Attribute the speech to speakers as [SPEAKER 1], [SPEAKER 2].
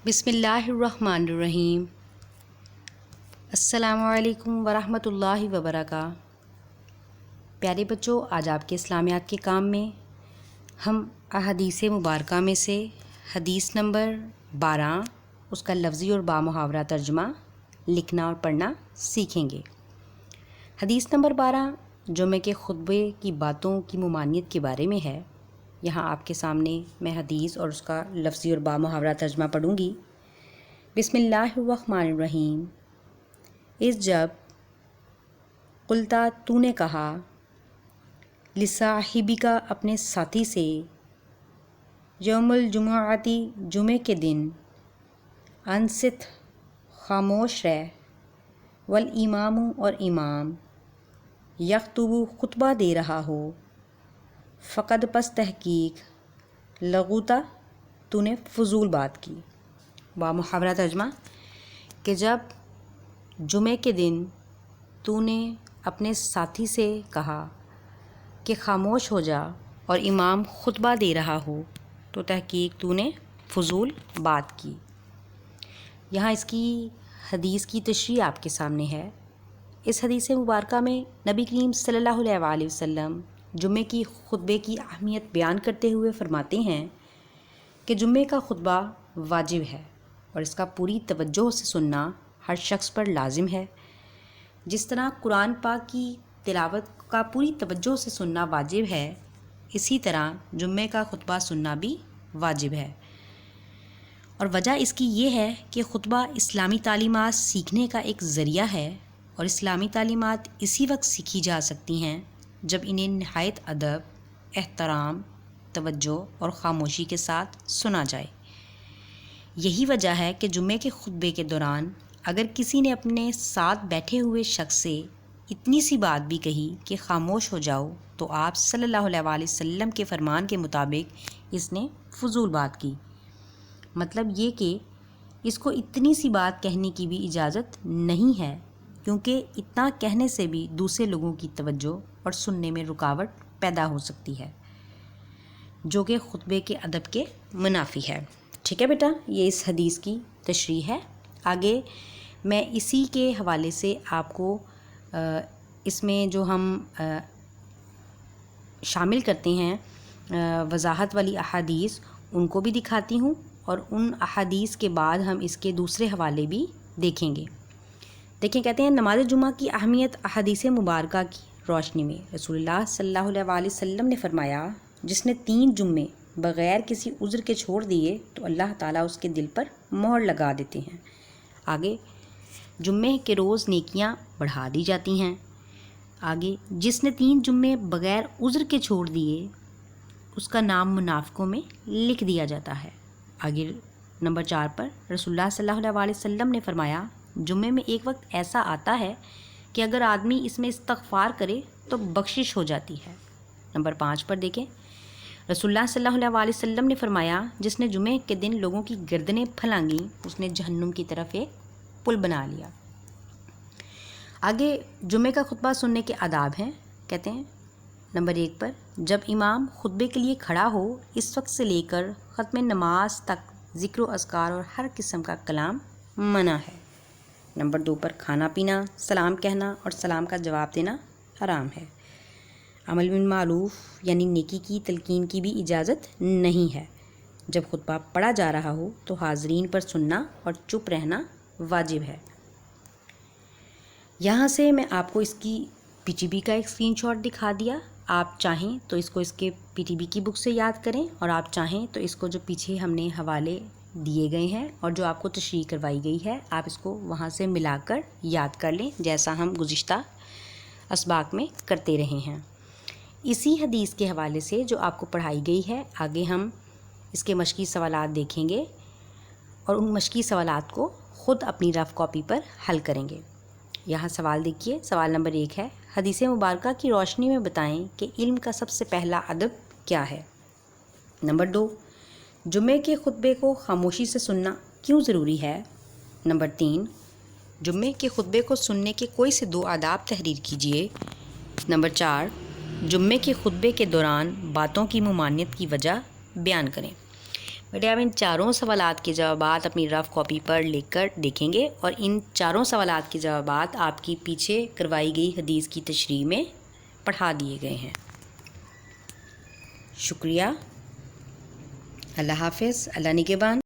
[SPEAKER 1] بسم اللہ الرحمن الرحیم۔ السلام علیکم ورحمۃ اللہ وبرکاتہ۔ پیارے بچوں، آج آپ کے اسلامیات کے کام میں ہم احادیث مبارکہ میں سے حدیث نمبر 12 اس کا لفظی اور بامحاورہ ترجمہ لکھنا اور پڑھنا سیکھیں گے۔ حدیث نمبر 12 جمعہ کے خطبے کی باتوں کی ممانعت کے بارے میں ہے۔ یہاں آپ کے سامنے میں حدیث اور اس کا لفظی اور بامحاورہ ترجمہ پڑھوں گی۔ بسم اللہ الرحمن الرحیم۔ جب قلتا تو نے کہا، لصاحبی کا اپنے ساتھی سے، یوم الجمعاتی جمعے کے دن، انصت خاموش رہ، والامام اور امام، یخطب خطبہ دے رہا ہو، فقد پس تحقیق، لغوتا تو نے فضول بات کی۔ بامحاورہ ترجمہ کہ جب جمعے کے دن تو نے اپنے ساتھی سے کہا کہ خاموش ہو جا اور امام خطبہ دے رہا ہو تو تحقیق تو نے فضول بات کی۔ یہاں اس کی حدیث کی تشریح آپ کے سامنے ہے۔ اس حدیث مبارکہ میں نبی کریم صلی اللہ علیہ وآلہ وسلم جمعے کی خطبے کی اہمیت بیان کرتے ہوئے فرماتے ہیں کہ جمعے کا خطبہ واجب ہے اور اس کا پوری توجہ سے سننا ہر شخص پر لازم ہے۔ جس طرح قرآن پاک کی تلاوت کا پوری توجہ سے سننا واجب ہے، اسی طرح جمعے کا خطبہ سننا بھی واجب ہے۔ اور وجہ اس کی یہ ہے کہ خطبہ اسلامی تعلیمات سیکھنے کا ایک ذریعہ ہے، اور اسلامی تعلیمات اسی وقت سیکھی جا سکتی ہیں جب انہیں نہایت ادب، احترام، توجہ اور خاموشی کے ساتھ سنا جائے۔ یہی وجہ ہے کہ جمعے کے خطبے کے دوران اگر کسی نے اپنے ساتھ بیٹھے ہوئے شخص سے اتنی سی بات بھی کہی کہ خاموش ہو جاؤ، تو آپ صلی اللہ علیہ وآلہ وسلم کے فرمان کے مطابق اس نے فضول بات کی۔ مطلب یہ کہ اس کو اتنی سی بات کہنے کی بھی اجازت نہیں ہے، کیونکہ اتنا کہنے سے بھی دوسرے لوگوں کی توجہ اور سننے میں رکاوٹ پیدا ہو سکتی ہے، جو کہ خطبے کے ادب کے منافی ہے۔ ٹھیک ہے بیٹا، یہ اس حدیث کی تشریح ہے۔ آگے میں اسی کے حوالے سے آپ کو اس میں جو ہم شامل کرتے ہیں وضاحت والی احادیث، ان کو بھی دکھاتی ہوں، اور ان احادیث کے بعد ہم اس کے دوسرے حوالے بھی دیکھیں گے۔ دیکھیں، کہتے ہیں نماز جمعہ کی اہمیت احادیث مبارکہ کی روشنی میں رسول اللہ صلی اللہ علیہ وآلہ وسلم نے فرمایا، جس نے 3 جمعے بغیر کسی عذر کے چھوڑ دیے تو اللہ تعالیٰ اس کے دل پر مہر لگا دیتے ہیں۔ آگے جمعے کے روز نیکیاں بڑھا دی جاتی ہیں۔ آگے جس نے 3 جمعے بغیر عذر کے چھوڑ دیے اس کا نام منافقوں میں لکھ دیا جاتا ہے۔ آگے نمبر 4 پر رسول اللہ صلی اللہ علیہ وآلہ وسلم نے فرمایا، جمعے میں ایک وقت ایسا آتا ہے کہ اگر آدمی اس میں استغفار کرے تو بخشش ہو جاتی ہے۔ نمبر 5 پر دیکھیں، رسول اللہ صلی اللہ علیہ وآلہ وسلم نے فرمایا، جس نے جمعے کے دن لوگوں کی گردنیں پھلانگیں اس نے جہنم کی طرف ایک پل بنا لیا۔ آگے جمعے کا خطبہ سننے کے آداب ہیں۔ کہتے ہیں نمبر 1 پر جب امام خطبے کے لیے کھڑا ہو، اس وقت سے لے کر ختم نماز تک ذکر و اذکار اور ہر قسم کا کلام منع ہے۔ نمبر 2 پر کھانا پینا، سلام کہنا اور سلام کا جواب دینا حرام ہے۔ عمل بالمعروف یعنی نیکی کی تلقین کی بھی اجازت نہیں ہے۔ جب خطبہ پڑھا جا رہا ہو تو حاضرین پر سننا اور چپ رہنا واجب ہے۔ یہاں سے میں آپ کو اس کی پی ٹی بی کا ایک اسکرین شاٹ دکھا دیا۔ آپ چاہیں تو اس کو اس کے پی ٹی بی کی بک سے یاد کریں، اور آپ چاہیں تو اس کو جو پیچھے ہم نے حوالے دیے گئے ہیں اور جو آپ کو تشریح کروائی گئی ہے، آپ اس کو وہاں سے ملا کر یاد کر لیں، جیسا ہم گزشتہ اسباق میں کرتے رہے ہیں۔ اسی حدیث کے حوالے سے جو آپ کو پڑھائی گئی ہے، آگے ہم اس کے مشقی سوالات دیکھیں گے اور ان مشقی سوالات کو خود اپنی رف کاپی پر حل کریں گے۔ یہاں سوال دیکھیے، سوال نمبر 1 ہے، حدیث مبارکہ کی روشنی میں بتائیں کہ علم کا سب سے پہلا ادب کیا ہے؟ نمبر 2، جمعے کے خطبے کو خاموشی سے سننا کیوں ضروری ہے؟ نمبر 3، جمعے کے خطبے کو سننے کے کوئی سے 2 آداب تحریر کیجیے۔ نمبر 4، جمعے کے خطبے کے دوران باتوں کی ممانعت کی وجہ بیان کریں۔ بیٹے آپ ان چاروں سوالات کے جوابات اپنی رف کاپی پر لکھ کر دیکھیں گے اور ان چاروں سوالات کے جوابات آپ کی پیچھے کروائی گئی حدیث کی تشریح میں پڑھا دیے گئے ہیں۔ شکریہ، اللہ حافظ، اللہ نگہبان۔